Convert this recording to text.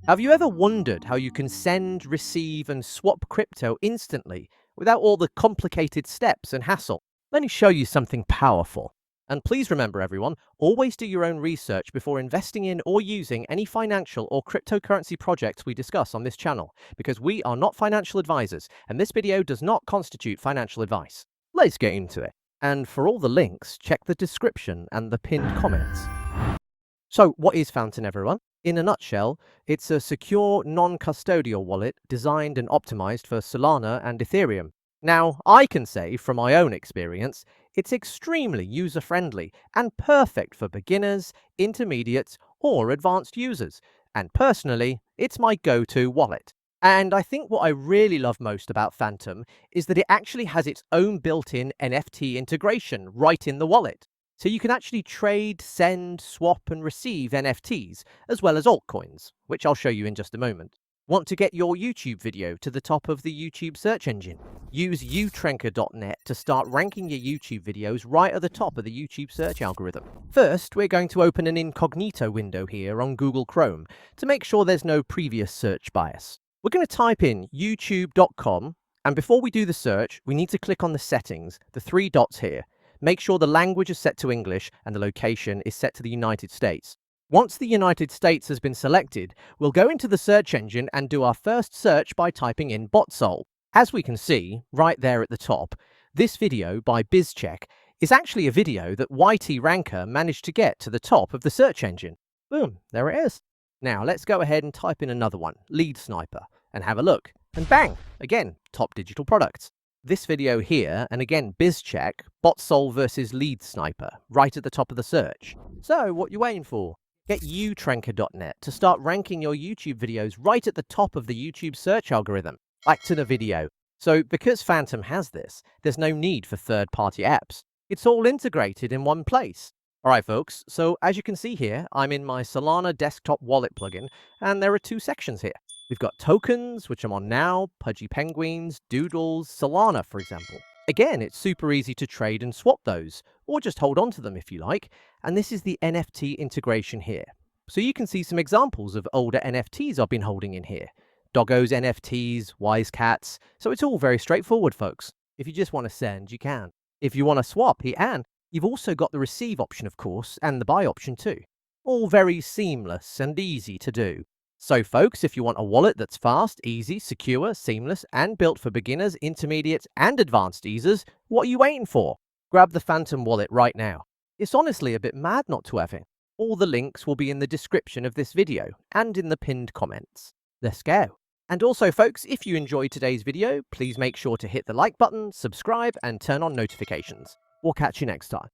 Have you ever wondered how you can send, receive, and swap crypto instantly without all the complicated steps and hassle? Let me show you something powerful. And please remember, everyone, always do your own research before investing in or using any financial or cryptocurrency projects we discuss on this channel, because we are not financial advisors, and this video does not constitute financial advice. Let's get into it. And for all the links, check the description and the pinned comments. So what is Phantom, everyone? In a nutshell, it's a secure, non-custodial wallet designed and optimized for Solana and Ethereum. Now, I can say from my own experience, it's extremely user-friendly and perfect for beginners, intermediates, or advanced users. And personally, it's my go-to wallet. And I think what I really love most about Phantom is that it actually has its own built-in NFT integration right in the wallet. So you can actually trade, send, swap, and receive NFTs, as well as altcoins, which I'll show you in just a moment. Want to get your YouTube video to the top of the YouTube search engine? Use utrenker.net to start ranking your YouTube videos right at the top of the YouTube search algorithm. First, we're going to open an incognito window here on Google Chrome to make sure there's no previous search bias. We're going to type in youtube.com, and before we do the search, we need to click on the settings, the three dots here. Make sure the language is set to English and the location is set to the United States. Once the United States has been selected, we'll go into the search engine and do our first search by typing in BotSol. As we can see, right there at the top, this video by BizCheck is actually a video that YT Ranker managed to get to the top of the search engine. Boom, there it is. Now let's go ahead and type in another one, Lead Sniper, and have a look. And bang, again, top digital products. This video here, and again BizCheck, BotSol versus Lead Sniper, right at the top of the search. So what you waiting for? Get utrenker.net to start ranking your YouTube videos right at the top of the YouTube search algorithm. Back to the video. So because Phantom has this, there's no need for third-party apps. It's all integrated in one place. Alright folks, so as you can see here, I'm in my Solana desktop wallet plugin, and there are two sections here. We've got tokens, which I'm on now, Pudgy Penguins, Doodles, Solana, for example. Again, it's super easy to trade and swap those, or just hold on to them if you like. And this is the NFT integration here. So you can see some examples of older NFTs I've been holding in here. Doggo's NFTs, Wise Cats. So it's all very straightforward, folks. If you just want to send, you can. If you want to swap, you can. You've also got the receive option, of course, and the buy option too. All very seamless and easy to do. So folks, if you want a wallet that's fast, easy, secure, seamless, and built for beginners, intermediates, and advanced users, what are you waiting for? Grab the Phantom wallet right now. It's honestly a bit mad not to have it. All the links will be in the description of this video and in the pinned comments. Let's go. And also folks, if you enjoyed today's video, please make sure to hit the like button, subscribe, and turn on notifications. We'll catch you next time.